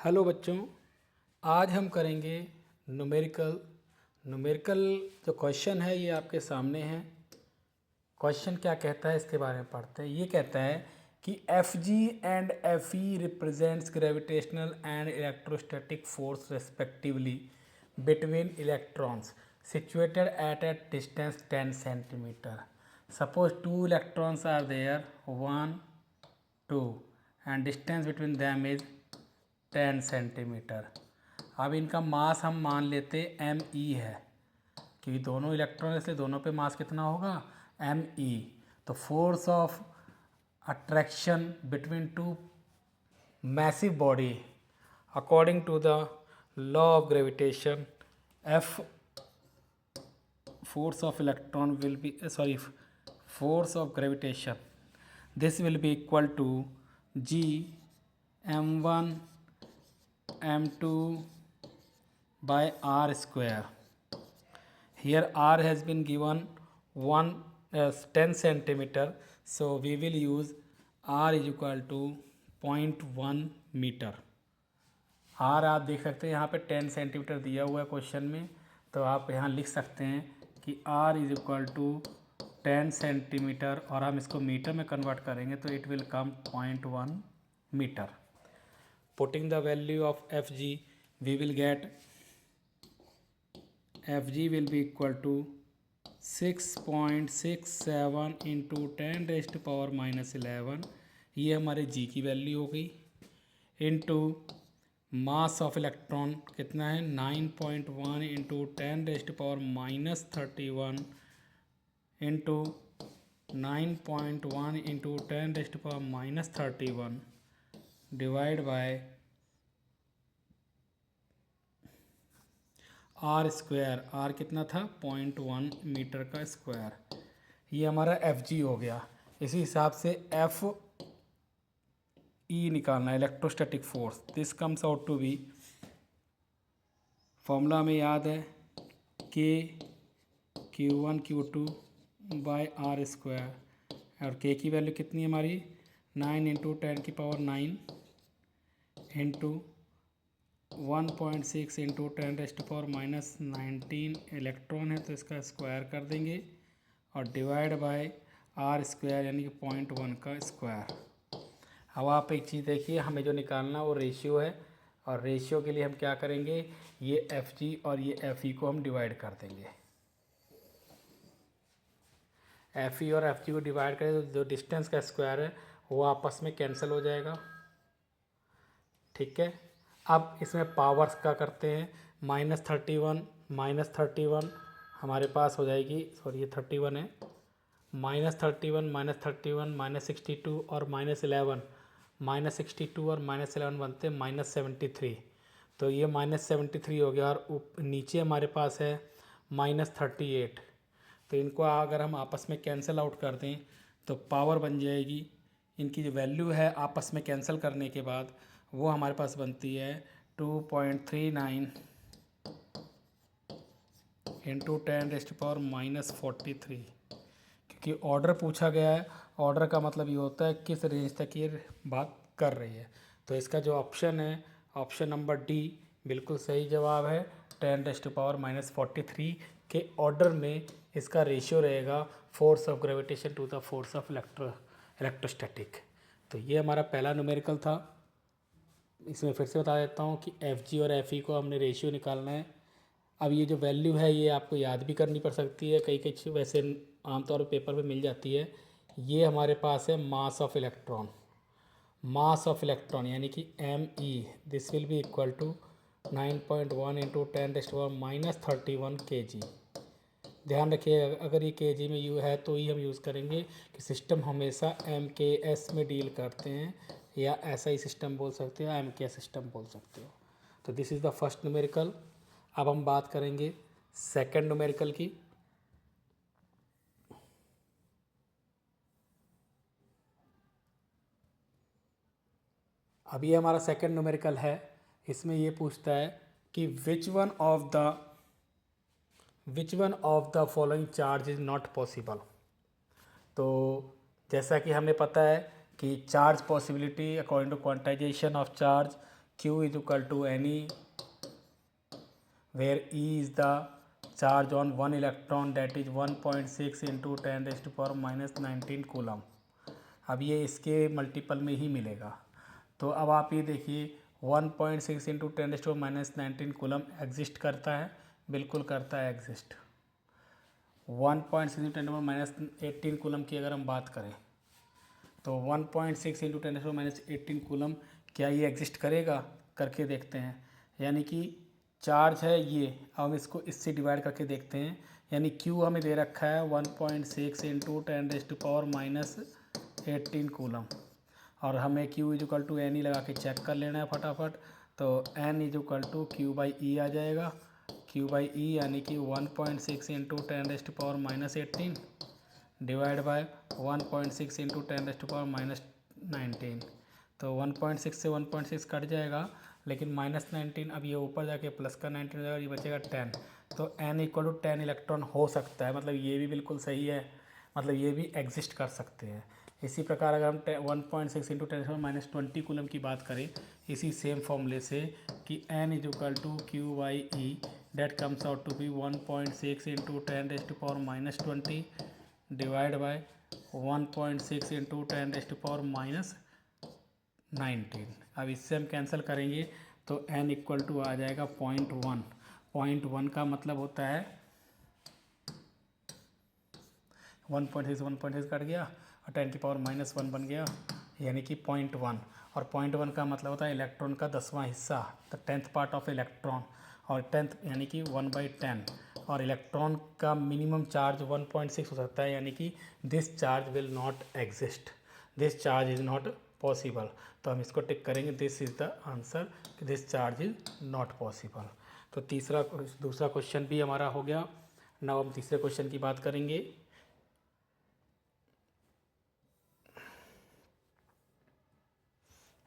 Hello बच्चों, आज हम करेंगे न्यूमेरिकल जो क्वेश्चन है ये आपके सामने है। क्वेश्चन क्या कहता है इसके बारे में पढ़ते हैं। ये कहता है कि F G and F E represents gravitational and electrostatic force respectively between electrons situated at a distance 10 centimeter. Suppose two electrons are there, 1, 2, and distance between them is 10 centimetre. अब इनका मास हम मान लेते एम ई है, क्योंकि दोनों electron से दोनों पे मास कितना होगा, एम ई। तो force of attraction between two massive body according to the law of gravitation, F force of electron will be force of gravitation, this will be equal to g m1 m2 by r square. Here r has been given 1 as 10 centimeter, so we will use r is equal to 0.1 meter. R आप देख सकते हैं यहाँ पे 10 centimetre दिया हुआ है question में, तो आप यहाँ लिख सकते हैं कि r is equal to 10 centimeter, और हम इसको मीटर में कन्वर्ट करेंगे तो it will come 0.1 meter. Putting the value of F G, we will get F G will be equal to 6.67 into 10⁻⁻11, ये हमारे जी की वैल्यू हो गई, इंटू मास ऑफ इलेक्ट्रॉन कितना है 9.1 into 10⁻31 into 9.1 into 10⁻31 divide by r square. R कितना था 0.1 metre का स्क्वायर। ये हमारा एफ जी हो गया। इसी हिसाब से एफ ई निकालना है, electrostatic force. This comes out to be, formula में याद है, के Q1 Q2 bye r square, और के की वैल्यू कितनी है हमारी 9 इंटू 10⁹ इंटू 1.6 इंटू 10⁻⁻19 इलेक्ट्रॉन है, तो इसका स्क्वायर कर देंगे और डिवाइड बाय आर स्क्वायर यानी कि 0.1 का स्क्वायर। अब आप एक चीज़ देखिए, हमें जो निकालना वो रेशियो है, और रेशियो के लिए हम क्या करेंगे, ये एफ जी और ये एफ ई को हम डिवाइड कर देंगे। एफ ई और एफ जी को डिवाइड करें तो जो डिस्टेंस का स्क्वायर है वो आपस में कैंसिल हो जाएगा। ठीक है, अब इसमें पावर्स का करते हैं, -31 हमारे पास हो जाएगी, सॉरी ये 31 है, -31 -62 और -11 और -11 बनते हैं -73, तो ये -73 हो गया, और नीचे हमारे पास है -38। तो इनको अगर हम आपस में कैंसिल आउट कर दें तो पावर बन जाएगी, इनकी जो वैल्यू है आपस में कैंसिल करने के बाद वो हमारे पास बनती है 2.39 इंटू 10⁻⁻43। क्योंकि ऑर्डर पूछा गया है, ऑर्डर का मतलब ये होता है किस रेंज तक ये बात कर रही है। तो इसका जो ऑप्शन है, ऑप्शन नंबर डी बिल्कुल सही जवाब है। 10⁻⁻43 के ऑर्डर में इसका रेशियो रहेगा force of gravitation to the force of electrostatic. तो ये हमारा पहला न्यूमेरिकल था। इसमें फिर से बता देता हूँ कि एफ जी और एफ ई को हमने रेशियो निकालना है। अब ये जो वैल्यू है ये आपको याद भी करनी पड़ सकती है, कई कई वैसे आमतौर पर पेपर पे मिल जाती है। ये हमारे पास है मास ऑफ इलेक्ट्रॉन यानी कि M E, this will be equal to 9.1 into 10⁻31 kg। ध्यान रखिए, अगर ये kg में यू है तो ही हम यूज़ करेंगे कि सिस्टम हमेशा MKS में डील करते हैं, या ऐसा ही सिस्टम बोल सकते हो, MKS सिस्टम बोल सकते हो। तो this is the first numerical. अब हम बात करेंगे सेकंड न्यूमेरिकल की। अब ये हमारा सेकंड न्यूमेरिकल है। इसमें ये पूछता है कि which one of the following charge is not possible. तो जैसा कि हमें पता है कि charge possibility according to quantization of charge Q is equal to any where E is the charge on one electron that is 1.6 into 10 raised to power minus 19 coulomb. अब ये इसके मल्टीपल में ही मिलेगा। तो अब आप ये देखिए 1.6 into 10 raised to minus 19 coulomb exist करता है, बिल्कुल करता है एग्जिस्ट। 1.6 इंटू 10 माइनस 18 कूलम की अगर हम बात करें तो 1.6 इंटू 10 माइनस 18 कूलम क्या ये एग्जिस्ट करेगा, करके देखते हैं। यानी कि चार्ज है ये, अब हम इसको इससे डिवाइड करके देखते हैं। यानी Q हमें दे रखा है 1.6 into 10 raised to power minus 18 coulomb, और हमें Q is equal to N E लगा के चेक कर लेना है फटाफट। तो N is equal to Q by E आ जाएगा। Q बाई ई यानी कि 1.6 into 10 raised to power minus 18 divide by 1.6 into 10 raised to power minus 19। तो 1.6 से 1.6 कट जाएगा, लेकिन माइनस 19 अब ये ऊपर जाके प्लस का 19 हो जाएगा, ये बचेगा 10। तो N इक्वल टू 10 इलेक्ट्रॉन हो सकता है, मतलब ये भी बिल्कुल सही है, मतलब ये भी एग्जिस्ट कर सकते हैं। इसी प्रकार अगर हम 1.6 इंटू 10 माइनस 20 कूलम की बात करें इसी सेम फॉर्मूले से कि N is equal to Q by E that comes out to be 1.6 into 10 raised to power minus 20 divide by 1.6 into 10 raised to power minus 19। अब इससे हम कैंसिल करेंगे तो N इक्वल टू आ जाएगा 0.1। 0.1 का मतलब होता है 1.6 कट गया और 10 की पावर माइनस 1 बन गया, यानी कि 0.1। और 0.1 का मतलब होता है इलेक्ट्रॉन का 10वां हिस्सा, the 10th part of electron, और 10th यानी कि 1/10। और इलेक्ट्रॉन का मिनिमम चार्ज 1.6 हो सकता है, यानी कि this charge will not exist, this charge is not possible. तो हम इसको टिक करेंगे, this is the answer, this charge is not possible. तो दूसरा क्वेश्चन भी हमारा हो गया। नाउ हम तीसरे क्वेश्चन की बात करेंगे।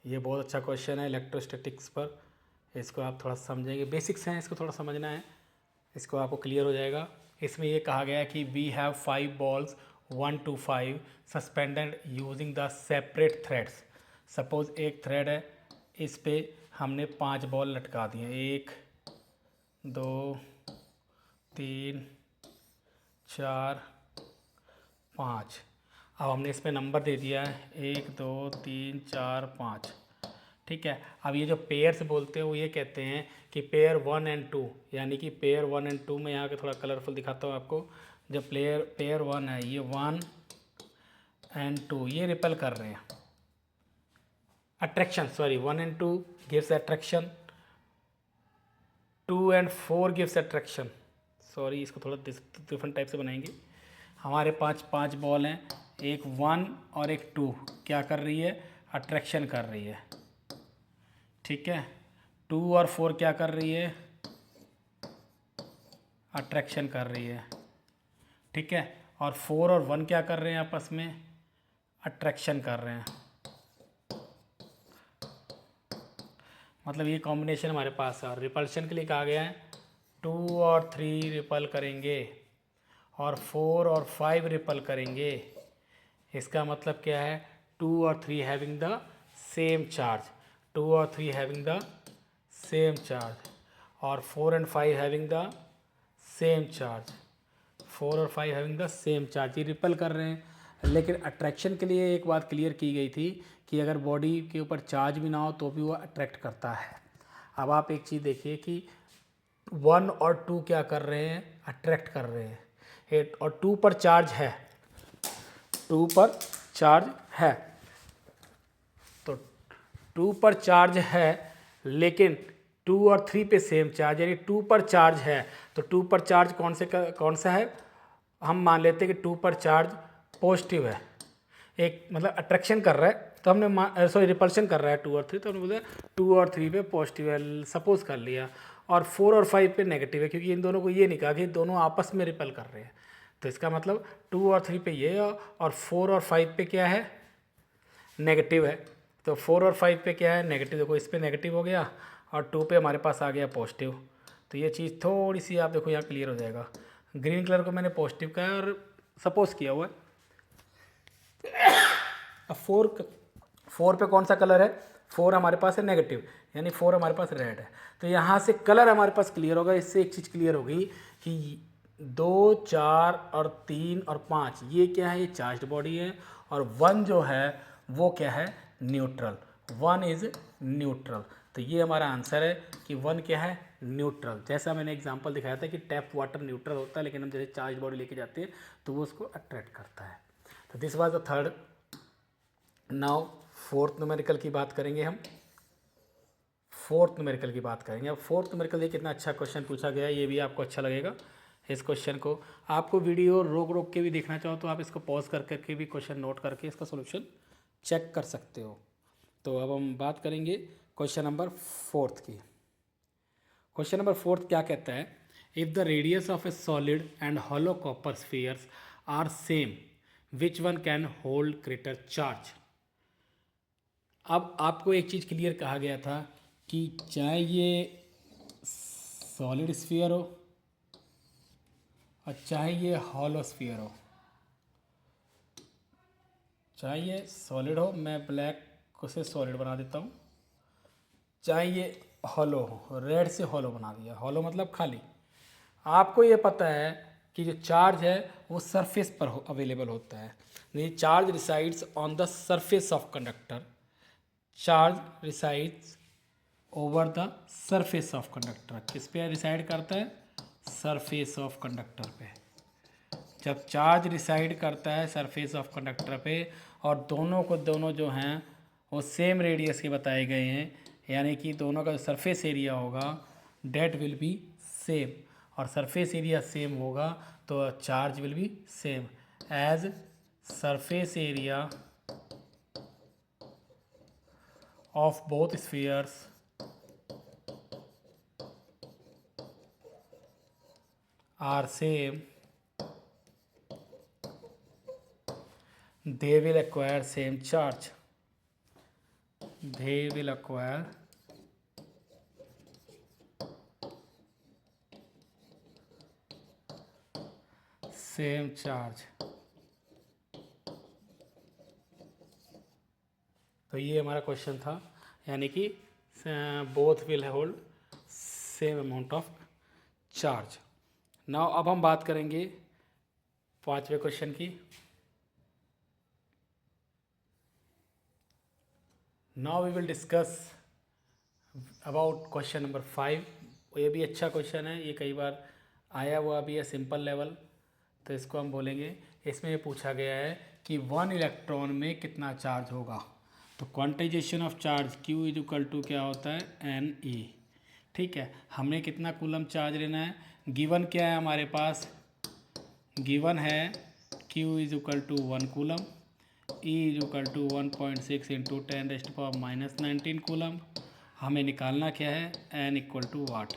ये बहुत अच्छा क्वेश्चन है इलेक्ट्रोस्टैटिक्स पर, इसको आप थोड़ा समझेंगे, बेसिक्स हैं, इसको थोड़ा समझना है, इसको आपको क्लियर हो जाएगा। इसमें ये कहा गया है कि we have 5 balls 1 to 5 suspended using the separate threads. Suppose एक थ्रेड है, इस पे हमने 5 बॉल लटका दिए, 1 2 3 4 5। अब हमने इस पे नंबर दे दिया है 1 2 3 4 5, ठीक है। अब ये जो पेयर्स बोलते हैं वो ये कहते हैं कि पेयर 1 and 2, यानी कि पेयर 1 and 2 में यहाँ के थोड़ा कलरफुल दिखाता हूँ आपको। जो पेयर 1 है, ये 1 and 2 ये रिपेल कर रहे हैं, attraction, sorry 1 and 2 gives attraction, 2 and 4 gives attraction. Sorry, इसको थोड़ा डिफरेंट टाइप से बनाएंगे। हमारे पास 5 बॉल हैं, एक 1 और एक 2 क्या कर रही है, अट्रैक्शन कर रही है, ठीक है। 2 और 4 क्या कर रही है, अट्रैक्शन कर रही है, ठीक है। और 4 और 1 क्या कर रहे हैं, आपस में अट्रैक्शन कर रहे हैं। मतलब ये कॉम्बिनेशन हमारे पास है। और रिपल्शन के लिए कहा गया है 2 और 3 रिपल करेंगे और 4 और 5 रिपल करेंगे। इसका मतलब क्या है, 2 और 3 हैविंग द सेम चार्ज, 2 और 3 हैविंग द सेम चार्ज, और 4 and 5 having the same charge, 4 और 5 हैविंग द सेम चार्ज, ये रिपल कर रहे हैं। लेकिन अट्रैक्शन के लिए एक बात क्लियर की गई थी कि अगर बॉडी के ऊपर चार्ज भी ना हो तो भी वो अट्रैक्ट करता है। अब आप एक चीज़ देखिए कि 1 और 2 क्या कर रहे हैं, अट्रैक्ट कर रहे हैं, और 2 पर चार्ज है, 2 पर चार्ज है, तो 2 पर चार्ज है, लेकिन 2 और 3 पे सेम चार्ज, यानी 2 पर चार्ज है। तो 2 पर चार्ज कौन सा है, हम मान लेते हैं कि 2 पर चार्ज पॉजिटिव है, एक मतलब अट्रैक्शन कर रहा है, तो हमने सॉरी रिपल्शन कर रहा है 2 और 3, तो हमने बोला 2 और 3 पे पॉजिटिव है, सपोज कर लिया। और 4 और 5 पे नेगेटिव है, क्योंकि इन दोनों को ये नहीं कहा कि दोनों आपस में रिपल कर रहे हैं। तो इसका मतलब 2 और 3 पे ये है, और 4 और 5 पे क्या है, नेगेटिव है। तो 4 और 5 पे क्या है, नेगेटिव। देखो इस पे नेगेटिव हो गया और 2 पे हमारे पास आ गया पॉजिटिव। तो ये चीज़ थोड़ी सी आप देखो यहाँ क्लियर हो जाएगा। ग्रीन कलर को मैंने पॉजिटिव का है और सपोज किया हुआ है। अब 4 पे कौन सा कलर है, 4 हमारे पास है नेगेटिव, यानी 4 हमारे पास रेड है। तो यहाँ से कलर हमारे पास क्लियर होगा। इससे एक चीज़ क्लियर होगी कि 2, 4 और 3 और 5 ये क्या है, ये चार्ज्ड बॉडी है, और 1 जो है वो क्या है, न्यूट्रल। 1 is neutral. तो ये हमारा आंसर है कि 1 क्या है, न्यूट्रल। जैसा मैंने एग्जांपल दिखाया था कि टैप वाटर न्यूट्रल होता है, लेकिन हम जैसे चार्ज बॉडी लेके जाते हैं तो वो उसको अट्रैक्ट करता है। तो this was the third. Now fourth numerical की बात करेंगे हम। फोर्थ न्यूमेरिकल की बात करेंगे। अब फोर्थ न्यूमेरिकल ये कितना अच्छा क्वेश्चन पूछा गया है, ये भी आपको अच्छा लगेगा। इस क्वेश्चन को आपको वीडियो रोक रोक के भी देखना चाहो तो आप इसको पॉज कर करके भी क्वेश्चन नोट करके इसका सोल्यूशन चेक कर सकते हो। तो अब हम बात करेंगे क्वेश्चन नंबर फोर्थ की। क्वेश्चन नंबर फोर्थ क्या कहता है, if the radius of a solid and hollow copper spheres are same which one can hold greater charge. अब आपको एक चीज़ क्लियर कहा गया था कि चाहे ये सॉलिड स्फीयर हो और चाहे ये हॉलो स्फीयर हो, चाहे ये सॉलिड हो, मैं ब्लैक को से सॉलिड बना देता हूँ, चाहे ये हॉलो हो, रेड से हॉलो बना दिया। हॉलो मतलब खाली। आपको ये पता है कि जो चार्ज है वो सरफेस पर अवेलेबल होता है। ये charge resides on the surface of conductor. Charge resides over the surface of conductor. किस पे रिसाइड करता है, सरफेस ऑफ कंडक्टर पे। जब चार्ज रिसाइड करता है सरफेस ऑफ कंडक्टर पे और दोनों को दोनों जो हैं वो सेम रेडियस के बताए गए हैं, यानी कि दोनों का सरफेस एरिया होगा डेट विल बी सेम, और सरफेस एरिया सेम होगा तो charge will be same. As surface area of both spheres are same, they will acquire same charge. They will acquire same charge. तो ये हमारा question था, यानी कि both will hold same amount of charge. Now अब हम बात करेंगे पांचवें क्वेश्चन की। Now we will discuss about question number 5। ये भी अच्छा क्वेश्चन है, ये कई बार आया हुआ भी है सिंपल लेवल, तो इसको हम बोलेंगे। इसमें ये पूछा गया है कि 1 इलेक्ट्रॉन में कितना चार्ज होगा। तो quantization of charge Q is equal to क्या होता है, NE। ठीक है, हमें कितना कूलम चार्ज लेना है, गिवन क्या है हमारे पास, गिवन है Q is equal to 1 coulomb, E is equal to 1.6 into 10⁻⁻19 coulomb. हमें निकालना क्या है, N इक्वल टू वाट।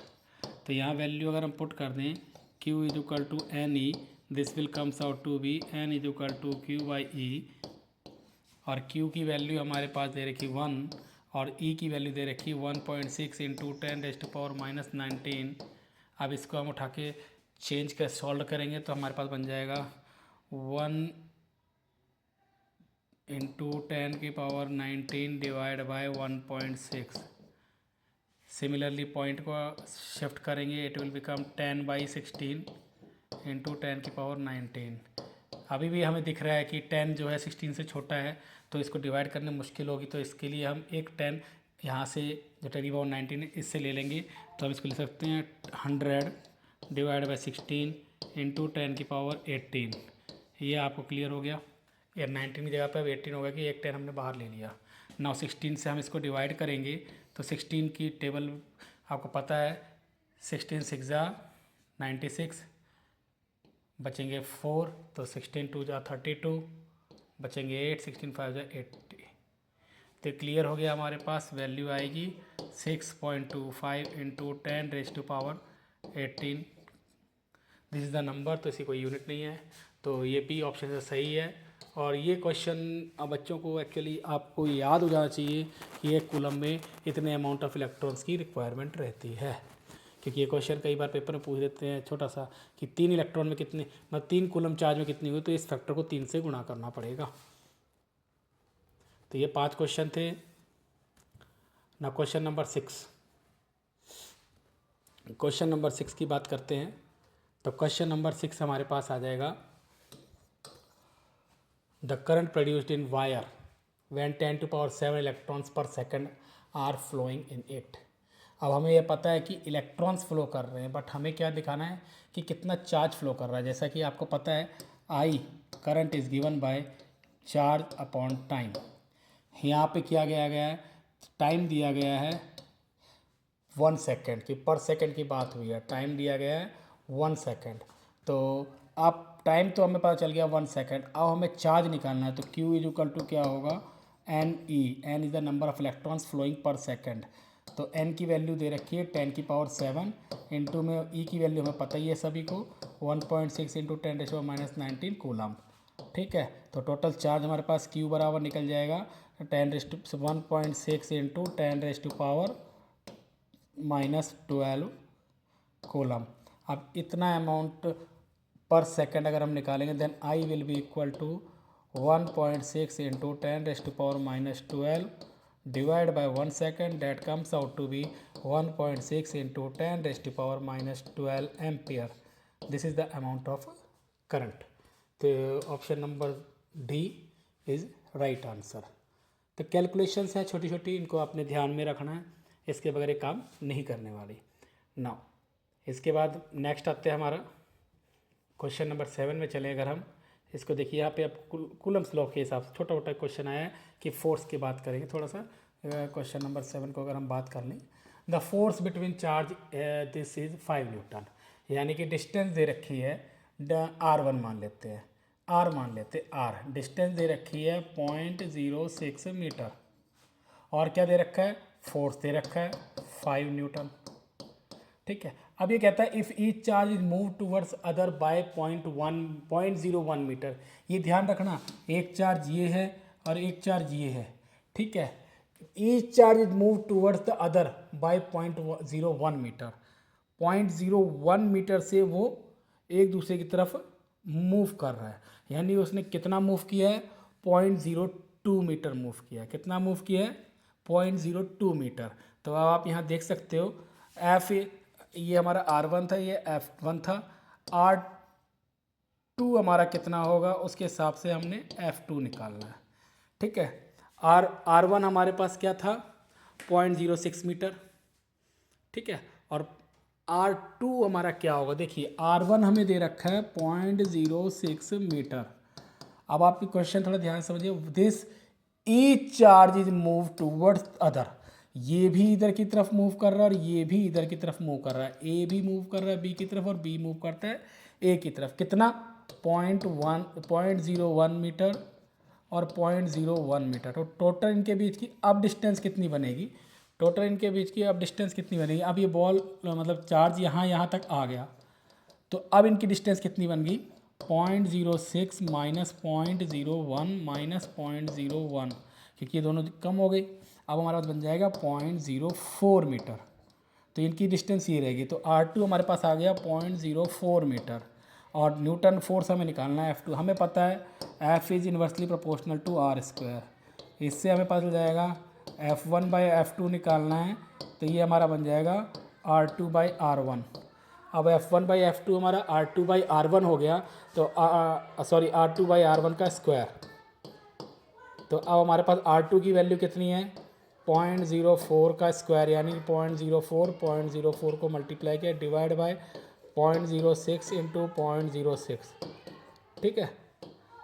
तो यहाँ वैल्यू अगर हम पुट कर दें Q is equal to NE, this will comes out to be N is equal to Q/E, और Q की वैल्यू हमारे पास दे रखी 1 और E की वैल्यू दे रखी 1.6 इंटू 10⁻⁻19। अब इसको हम उठा के चेंज कर सॉल्व करेंगे तो हमारे पास बन जाएगा 1 into 10⁻19 divide by 1.6। Similarly point को शिफ्ट करेंगे, इट विल बिकम 10/16 इंटू 10⁻19। अभी भी हमें दिख रहा है कि 10 जो है 16 से छोटा है, तो इसको डिवाइड करने मुश्किल होगी। तो इसके लिए हम एक 10 यहाँ से जो 10⁻19 इससे ले लेंगे, तो हम इसको ले सकते हैं 100 डिवाइड बाई 16 इंटू 10⁻18। ये आपको क्लियर हो गया। या 19 की जगह पर अब 18 होगा कि एक 10 हमने बाहर ले लिया। नाउ 16 से हम इसको डिवाइड करेंगे तो 16 की टेबल आपको पता है, 16 6 96, बचेंगे 4, तो 16 2 32, बचेंगे 8, 16 5 80। तो क्लियर हो गया, हमारे पास वैल्यू आएगी 6.25 into 10⁻18। This is the number. तो इसी कोई यूनिट नहीं है, तो ये भी ऑप्शन से सही है। और ये क्वेश्चन अब बच्चों को एक्चुअली आपको याद हो जाना चाहिए कि एक कूलम में इतने अमाउंट ऑफ इलेक्ट्रॉन्स की रिक्वायरमेंट रहती है, क्योंकि ये क्वेश्चन कई बार पेपर में पूछ देते हैं छोटा सा कि 3 इलेक्ट्रॉन में कितने, मतलब 3 कूलम चार्ज में कितनी हुई, तो इस फैक्टर को 3 से गुणा करना पड़ेगा। तो ये 5 क्वेश्चन थे। ना क्वेश्चन नंबर 6, क्वेश्चन नंबर 6 की बात करते हैं। तो क्वेश्चन नंबर 6 हमारे पास आ जाएगा, the current produced in wire when 10⁻⁷ electrons per second are flowing in it. अब हमें यह पता है कि इलेक्ट्रॉन्स फ्लो कर रहे हैं, बट हमें क्या दिखाना है कि कितना चार्ज फ्लो कर रहा है। जैसा कि आपको पता है I current is given by charge upon time. यहाँ पे क्या गया गया है, टाइम दिया गया है 1 सेकेंड की, पर सेकेंड की बात हुई है, टाइम दिया गया है 1 सेकेंड। तो अब टाइम तो हमें पता चल गया 1 सेकेंड। अब हमें चार्ज निकालना है, तो Q इज इक्वल टू क्या होगा, N E. N is the number of electrons flowing per second. तो एन की वैल्यू दे रखी है 10⁻⁷, इंटू में ई की वैल्यू हमें पता ही है सभी को, 1.6 इंटू 10⁻⁻19 कूलम। ठीक है, तो टोटल चार्ज हमारे पास Q बराबर निकल जाएगा 1.6 इंटू 10⁻⁻12 कूलम। अब इतना अमाउंट पर सेकेंड अगर हम निकालेंगे, then I will be equal to 1.6 into 10⁻⁻12 divide by 1 second, that comes out to be 1.6 into 10⁻⁻12 ampere. This is the amount of current. तो option number D is right answer. तो calculations हैं छोटी छोटी, इनको आपने ध्यान में रखना है, इसके बगैर ये काम नहीं करने वाली। नाउ इसके बाद नेक्स्ट आते हैं हमारा क्वेश्चन नंबर 7 में चले। अगर हम इसको देखिए, यहाँ पे अब कूलम्स लॉ के हिसाब से छोटा मोटा क्वेश्चन आया है कि फोर्स की बात करेंगे थोड़ा सा। क्वेश्चन नंबर 7 को अगर हम बात कर लें, the force between charge this is 5 Newton, यानी कि डिस्टेंस दे रखी है R1 मान लेते हैं, R मान लेते हैं, R डिस्टेंस दे रखी है 0.06 मीटर, और क्या दे रखा है, फोर्स दे रखा है 5 न्यूटन। ठीक है, अब ये कहता है if each charge is move towards other by 0.01 meter. ये ध्यान रखना, एक चार्ज ये है और एक चार्ज ये है। ठीक है, each charge is move towards the other by 0.01 meter. 0.01 meter से वो एक दूसरे की तरफ मूव कर रहा है, यानी उसने कितना मूव किया है, 0.02 मीटर मूव किया है। कितना मूव किया है, 0.02 मीटर। तो अब आप यहाँ देख सकते हो एफ, ये हमारा R1 था, ये F1 था, R2 हमारा कितना होगा, उसके हिसाब से हमने F2 निकालना है। ठीक है, R1 हमारे पास क्या था, 0.06 मीटर। ठीक है, और R2 हमारा क्या होगा, देखिए R1 हमें दे रखा है 0.06 मीटर। अब आपकी क्वेश्चन थोड़ा ध्यान समझिए, this each charge is move towards other, ये भी इधर की तरफ मूव कर रहा है और ये भी इधर की तरफ मूव कर रहा है। ए भी मूव कर रहा है बी की तरफ और बी मूव करता है ए की तरफ। कितना, 0.01 मीटर और 0.01 मीटर। तो टोटल इनके बीच की अब डिस्टेंस कितनी बनेगी, टोटल इनके बीच की अब डिस्टेंस कितनी बनेगी। अब ये बॉल मतलब चार्ज यहाँ तक आ गया, तो अब इनकी डिस्टेंस कितनी बन गई, 0.06 माइनस 0.01 माइनस 0.01, क्योंकि ये दोनों कम हो गई। अब हमारा बन जाएगा 0.04 मीटर। तो इनकी डिस्टेंस ये रहेगी। तो R2 हमारे पास आ गया 0.04 मीटर, और न्यूटन फोर्स हमें निकालना है F2। हमें पता है F is inversely proportional to R²। इससे हमें पता चल जाएगा F1 बाई F2 निकालना है, तो ये हमारा बन जाएगा R2 बाई R1। अब F1 बाई F2 हमारा R2 बाई R1 हो गया, तो सॉरी R2 बाई R1 का स्क्वायर। तो अब हमारे पास R2 की वैल्यू कितनी है, 0.04 का स्क्वायर, यानी 0.04 को मल्टीप्लाई किया डिवाइड बाय 0.06 इंटू 0.06। ठीक है,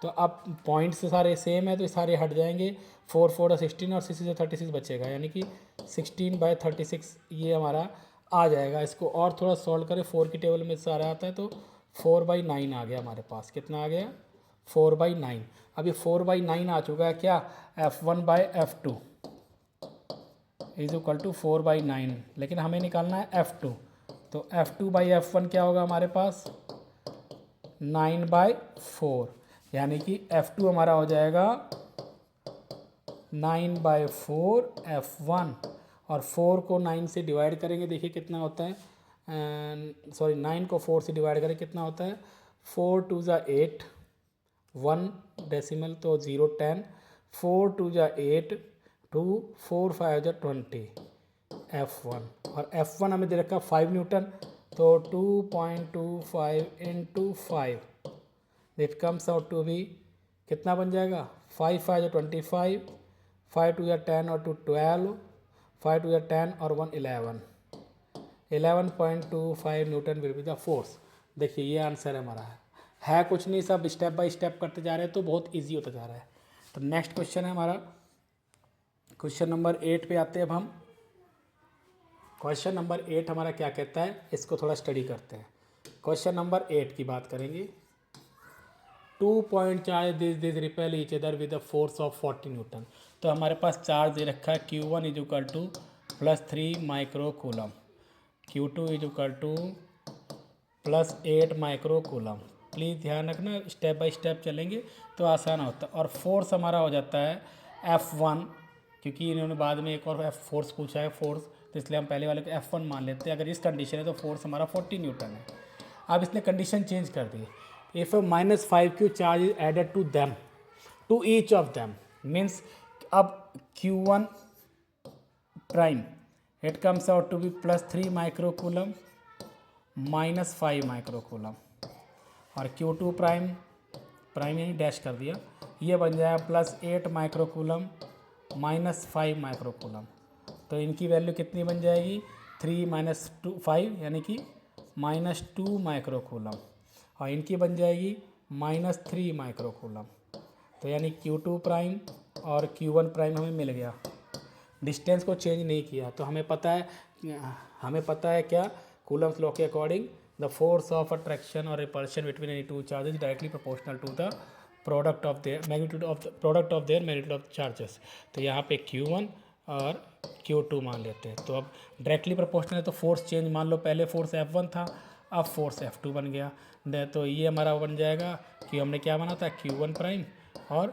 तो अब पॉइंट्स सारे सेम है तो सारे हट जाएंगे, 4 4 16 और 6 से 36 बचेगा, यानी कि 16/36 ये हमारा आ जाएगा। इसको और थोड़ा सॉल्व करें, 4 की टेबल में सारा आता है, तो 4/9 आ गया हमारे पास। कितना आ गया, 4/9। अब ये 4/9 आ चुका है क्या, F1/F2 इज इक्वल टू 4/9, लेकिन हमें निकालना है F2। तो F2/F1 क्या होगा हमारे पास, 9/4, यानी कि F2 हमारा हो जाएगा 9/4 F1, और 4 को 9 से डिवाइड करेंगे, देखिए कितना होता है, सॉरी 9 को 4 से डिवाइड करें कितना होता है, 4 2 ज़ा 8, 1 डेसिमल तो 0 10, 4 2 ज़ा 8, 4 5 20 F1, और F1 हमें दे रखा 5 न्यूटन, तो 2.25 into 5 it comes out to be कितना बन जाएगा, 5 5 25, 5 2 10 और 2 12, 5 2 10 और 1 11, 11.25 Newton will be the force. देखिए ये आंसर हमारा है कुछ नहीं, सब स्टेप बाय स्टेप करते जा रहे हैं तो बहुत इजी होता जा रहा है। तो नेक्स्ट क्वेश्चन है हमारा क्वेश्चन नंबर 8 पे आते हैं अब हम। क्वेश्चन नंबर 8 हमारा क्या कहता है, इसको थोड़ा स्टडी करते हैं। क्वेश्चन नंबर 8 की बात करेंगे। 2 point charge this repel each other with the force of 40 newton. तो हमारे पास चार्ज दे रखा है Q1 is equal to +3 micro coulomb, Q2 is equal to +8 micro coulomb. Please ध्यान रखना, स्टेप बाय स्टेप चलेंगे तो आसान होता है। और फोर्स हमारा हो जाता है F1, क्योंकि इन्होंने बाद में एक और फोर्स पूछा है फोर्स, तो इसलिए हम पहले वाले को F1 मान लेते हैं। अगर इस कंडीशन है तो फोर्स हमारा 40 न्यूटन है। अब इसने कंडीशन चेंज कर दी, if -5Q charge is added to them, to each of them, means अब Q1 prime it comes out to be +3 micro coulomb -5 micro coulomb, और Q2 प्राइम यानी डैश कर दिया, ये बन जाएगा +8 माइक्रो कूलम -5 माइक्रो कूलम। तो इनकी वैल्यू कितनी बन जाएगी, 3 - 2 5 यानी कि -2 माइक्रो कूलम, और इनकी बन जाएगी -3 माइक्रो कूलम। तो यानी Q2 प्राइम और Q1 प्राइम हमें मिल गया, डिस्टेंस को चेंज नहीं किया। तो हमें पता है क्या, कूलम्स लॉ के according the force of attraction और repulsion between any two charges directly proportional to the product of their magnitude of charges. तो यहाँ पे Q1 और Q2 मान लेते हैं। तो अब डायरेक्टली प्रोपोर्शनल है तो फोर्स चेंज, मान लो पहले फोर्स F1 था, अब फोर्स F2 बन गया। तो ये हमारा बन जाएगा कि हमने क्या बना था, Q1 प्राइम और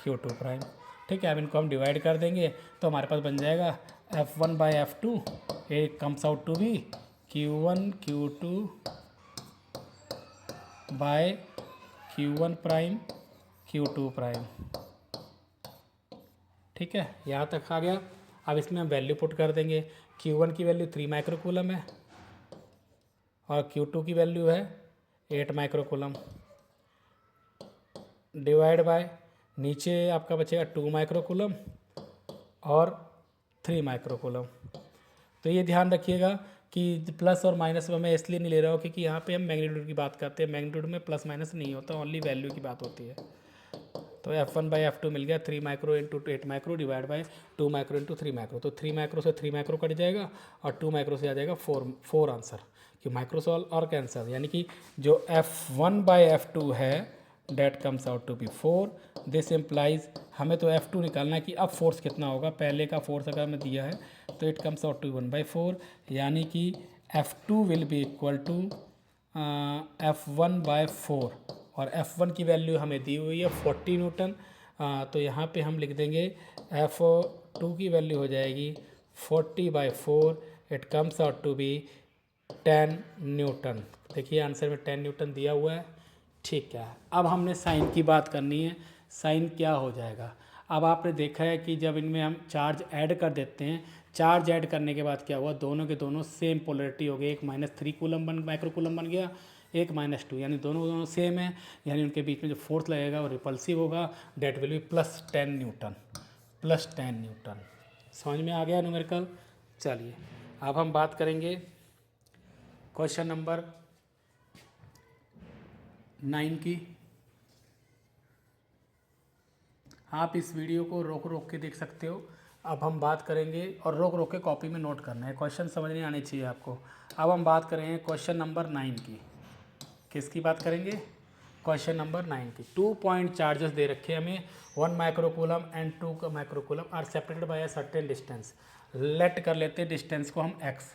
Q2 प्राइम। ठीक है, अब इनको हम डिवाइड कर देंगे तो हमारे पास बन जाएगा F1 by F2, it comes out to be Q1 Q2 by Q1 prime Q2 prime. ठीक है, यहाँ तक आ गया। अब इसमें हम वैल्यू पुट कर देंगे। Q1 की वैल्यू 3 माइक्रो कूलम है और Q2 की वैल्यू है 8 माइक्रो कूलम, डिवाइड बाय नीचे आपका बचेगा 2 माइक्रो कूलम और 3 माइक्रो कूलम। तो ये ध्यान रखिएगा कि प्लस और माइनस में मैं इसलिए नहीं ले रहा हूँ क्योंकि यहाँ पे हम मैग्नीट्यूड की बात करते हैं, मैग्नीट्यूड में प्लस माइनस नहीं होता, ओनली वैल्यू की बात होती है। तो F1 बाई F2 मिल गया 3 micro into 8 micro divide by 2 micro into 3 micro. तो 3 माइक्रो से 3 माइक्रो कट जाएगा और 2 माइक्रो से आ जाएगा 4 आंसर, कि माइक्रो सॉल्व और कैंसर, यानी कि जो F1 बाई F2 है that comes out to be 4। This implies, हमें तो F2 निकालना है कि अब फोर्स कितना होगा, पहले का फोर्स अगर हमें दिया है तो इट कम्स आउट टू 1/4, यानी कि F2 will be equal to F1 by 4, और F1 की वैल्यू हमें दी हुई है 40 न्यूटन। तो यहाँ पे हम लिख देंगे F2 की वैल्यू हो जाएगी 40/4, it comes out to be 10 newton. देखिए आंसर में 10 न्यूटन दिया हुआ है। ठीक है, अब हमने साइन की बात करनी है, साइन क्या हो जाएगा। अब आपने देखा है कि जब इनमें हम चार्ज ऐड कर देते हैं, चार्ज ऐड करने के बाद क्या हुआ, दोनों के दोनों सेम पोलरिटी हो गई, एक -3 कूलम माइक्रो कूलम बन गया, एक -2, यानी दोनों सेम है, यानी उनके बीच में जो फोर्स लगेगा वो रिपल्सिव होगा, that will be +10 newton, +10 newton. समझ में आ गया न्यूमेरिकल। चलिए अब हम बात करेंगे क्वेश्चन नंबर 9 की। आप इस वीडियो को रोक रोक के देख सकते हो। अब हम बात करेंगे, और रोक रोक के कॉपी में नोट करना है, क्वेश्चन समझने आने चाहिए आपको। अब हम बात करेंगे क्वेश्चन नंबर 9 की। किसकी बात करेंगे, क्वेश्चन नंबर 9 की। 2 पॉइंट चार्जेस दे रखे हमें, 1 micro coulomb and 2 micro coulomb are separated by a certain distance. Let कर लेते हैं डिस्टेंस को हम x।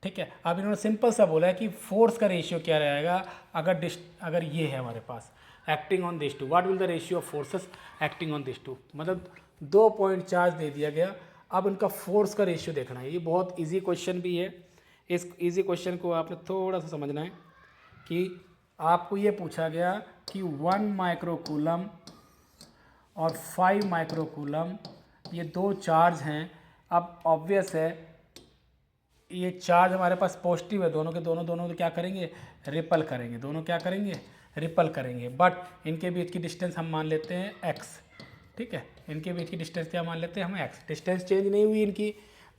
ठीक है, अब इन्होंने सिंपल सा बोला है कि फोर्स का रेशियो क्या रहेगा अगर ये है हमारे पास acting on this two, what will the ratio of forces acting on this two. मतलब 2 पॉइंट चार्ज दे दिया गया, अब इनका फोर्स का रेशियो देखना है। ये बहुत इजी क्वेश्चन भी है। इस इजी क्वेश्चन को आपने थोड़ा सा समझना है कि आपको ये पूछा गया कि 1 माइक्रो कूलम और 5 माइक्रो कूलम ये दो चार्ज हैं। अब ऑब्वियस है ये चार्ज हमारे पास पॉजिटिव है, दोनों के दोनों दोनों तो क्या करेंगे, रिपल करेंगे, दोनों क्या करेंगे, रिपल करेंगे। बट इनके बीच की डिस्टेंस हम मान लेते हैं x, ठीक है, इनके बीच की डिस्टेंस क्या मान लेते हैं हम, x, डिस्टेंस चेंज नहीं हुई इनकी।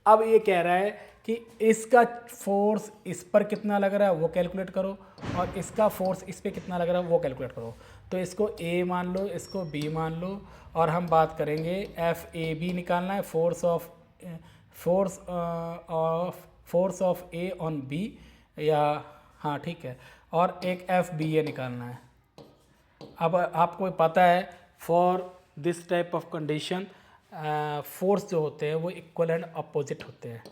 अब ये कह रहा है कि इसका फोर्स इस पर कितना लग रहा है वो कैलकुलेट करो, और इसका फोर्स इस पर कितना लग रहा है वो कैलकुलेट करो। तो इसको A मान लो, इसको B मान लो, और हम बात करेंगे FAB निकालना है, force of A on B, या हाँ ठीक है, और एक FBA निकालना है। अब आपको पता है for this type of condition force जो होते हैं वो इक्वल एंड अपोजिट होते हैं,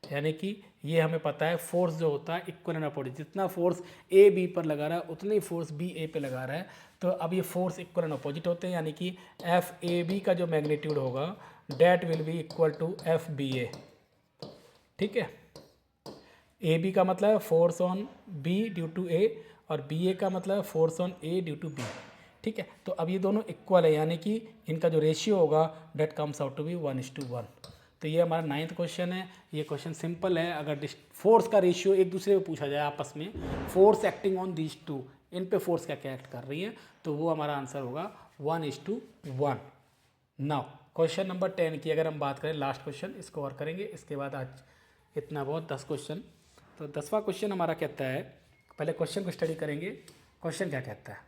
यानी कि ये हमें पता है फोर्स जो होता है इक्वल एंड अपोजिट, जितना फोर्स ए बी पर लगा रहा है उतना ही फोर्स बी ए पे लगा रहा है। तो अब ये फोर्स इक्वल एंड अपोजिट होते हैं, यानी कि एफ ए बी का जो मैग्नीट्यूड होगा that will be equal to F B A, ठीक है। ए बी का मतलब है force on B due to A, और बी ए का मतलब है force on A due to B, ठीक है। तो अब ये दोनों इक्वल है, यानी कि इनका जो रेशियो होगा that comes out to be 1:1। तो ये हमारा 9th क्वेश्चन है। ये क्वेश्चन सिंपल है, अगर फोर्स का रेशियो एक दूसरे पे पूछा जाए आपस में, force acting on these two, इन पे फोर्स क्या क्या एक्ट कर रही है, तो वो हमारा आंसर होगा 1:1। नाउ क्वेश्चन नंबर 10 की अगर हम बात करें, लास्ट क्वेश्चन इसको और करेंगे, इसके बाद आज इतना बहुत 10 क्वेश्चन। तो 10वां क्वेश्चन हमारा कहता है, पहले क्वेश्चन को स्टडी करेंगे। क्वेश्चन क्या कहता है,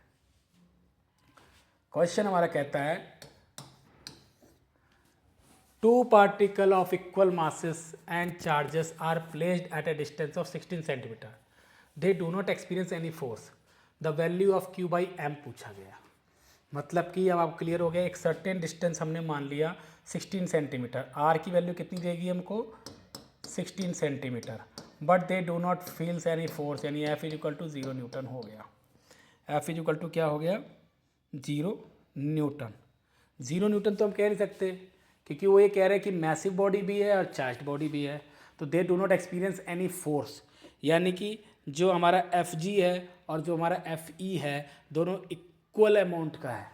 क्वेश्चन हमारा कहता है two particle of equal masses and charges are placed at a distance of 16 cm. They do not experience any force. The value of Q by M पूछा गया। मतलब कि अब आप क्लियर हो गया, एक सर्टेन डिस्टेंस हमने मान लिया 16 सेंटीमीटर, आर की वैल्यू कितनी देगी हमको 16 centimetre, but they do not feels any force, यानी F is equal to 0 newton हो गया। एफ इज इक्वल टू क्या हो गया 0 न्यूटन। 0 न्यूटन तो हम कह नहीं सकते, क्योंकि वो ये कह रहे हैं कि मैसिव बॉडी भी है और चार्ज बॉडी भी है, तो दे do not experience any force, यानी कि जो हमारा एफ जी है और जो हमारा एफ ई है दोनों इक्वल अमाउंट का है।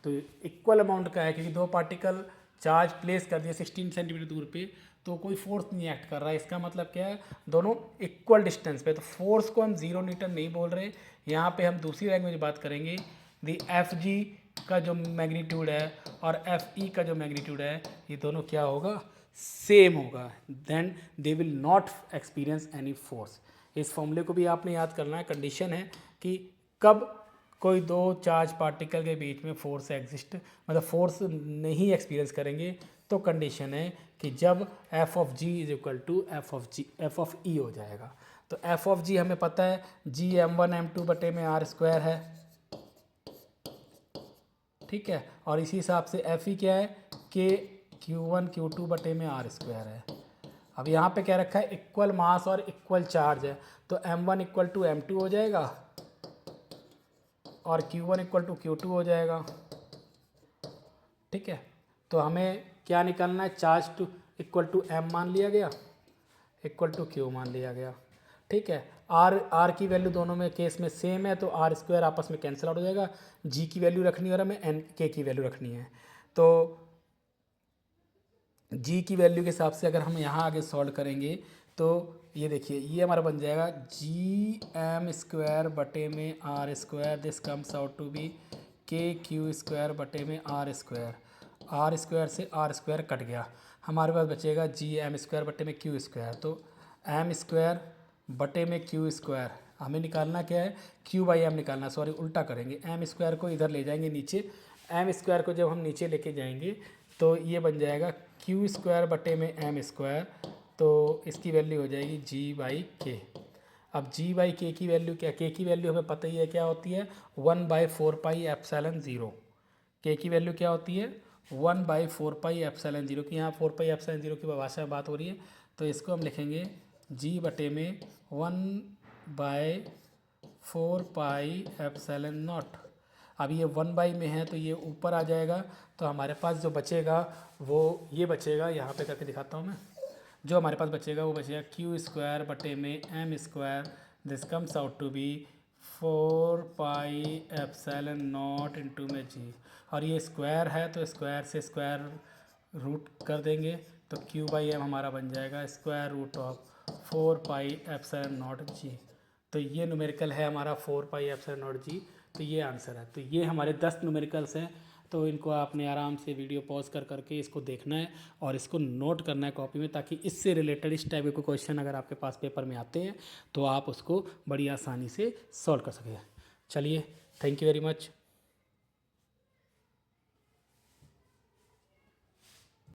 तो इक्वल अमाउंट का है क्योंकि दो पार्टिकल चार्ज प्लेस कर दिए 16 सेंटीमीटर दूर पे, तो कोई फोर्स नहीं एक्ट कर रहा है। इसका मतलब क्या है, दोनों इक्वल डिस्टेंस पे, तो फोर्स को हम 0 न्यूटन नहीं बोल रहे, यहाँ पे हम दूसरी लैंग्वेज में बात करेंगे। दी एफ जी का जो मैग्नीट्यूड है और एफ ई का जो मैग्नीट्यूड है ये दोनों क्या होगा, सेम होगा, then they will not experience any force. इस फॉर्मूले को भी आपने याद करना है। कंडीशन है कि कब कोई दो चार्ज पार्टिकल के बीच में फोर्स एग्जिस्ट, मतलब फोर्स नहीं एक्सपीरियंस करेंगे, तो कंडीशन है कि जब F of G is equal to F of E हो जाएगा। तो एफ ऑफ जी हमें पता है जी m1 m2 बटे में आर स्क्वायर है, ठीक है, और इसी हिसाब से एफ ई क्या है के Q1 Q2 बटे में आर स्क्वायर है। अब यहाँ पे क्या रखा है, इक्वल मास और इक्वल चार्ज है, तो m1 इक्वल टू m2 हो जाएगा और Q1 इक्वल टू Q2 हो जाएगा, ठीक है। तो हमें क्या निकालना है, charge to equal to m मान लिया गया, इक्वल टू Q मान लिया गया, ठीक है। आर की वैल्यू दोनों में केस में सेम है, तो आर स्क्वायर आपस में कैंसिल आउट हो जाएगा। जी की वैल्यू रखनी है और हमें एन के की वैल्यू रखनी है, तो जी की वैल्यू के हिसाब से अगर हम यहाँ आगे सॉल्व करेंगे तो ये देखिए ये हमारा बन जाएगा जी एम स्क्वायर बटे में R square, this comes out to be K Q square बटे में आर स्क्वायर। आर स्क्वायर से आर स्क्वायर कट गया, हमारे पास बचेगा जी एम स्क्वायर बटे में क्यू स्क्वायर। तो एम स्क्वायर बटे में क्यू स्क्वायर हमें निकालना क्या है, क्यू बाई एम निकालना, सॉरी उल्टा करेंगे, एम स्क्वायर को इधर ले जाएंगे नीचे, एम स्क्वायर को जब हम नीचे लेके जाएंगे तो ये बन जाएगा क्यू स्क्वायर बटे में एम स्क्वायर, तो इसकी वैल्यू हो जाएगी जी बाई के। अब जी बाई के की वैल्यू क्या, के की वैल्यू हमें पता ही है क्या होती है, 1/4 पाई एप्सिलॉन 0। के की वैल्यू क्या होती है 1/4 पाई एप्सिलॉन 0 की, यहाँ 4 पाई एप्सिलॉन 0 की भाषा में बात हो रही है, तो इसको हम लिखेंगे जी बटे में 1/4 पाई एप्सिलॉन नॉट। अब ये 1 में है तो ये ऊपर आ जाएगा, तो हमारे पास जो बचेगा वो ये बचेगा, यहाँ पे करके दिखाता हूँ मैं, जो हमारे पास बचेगा वो बचेगा क्यू स्क्वायर बटे में M square, this comes out to be 4 pi epsilon naught into में जी, और ये स्क्वायर है तो स्क्वायर से स्क्वायर रूट कर देंगे तो क्यू बाई एम हमारा बन जाएगा square root of 4 pi epsilon naught G. तो ये न्यूमेरिकल है हमारा 4 पाई एप्सिलॉन नॉट जी। तो ये आंसर है। तो ये हमारे 10 न्यूमेरिकल्स हैं। तो इनको आपने आराम से वीडियो पॉज कर करके इसको देखना है और इसको नोट करना है कॉपी में, ताकि इससे रिलेटेड इस टाइप के क्वेश्चन अगर आपके पास पेपर में आते हैं तो आप उसको बड़ी आसानी से सॉल्व कर सकें। चलिए, थैंक यू वेरी मच।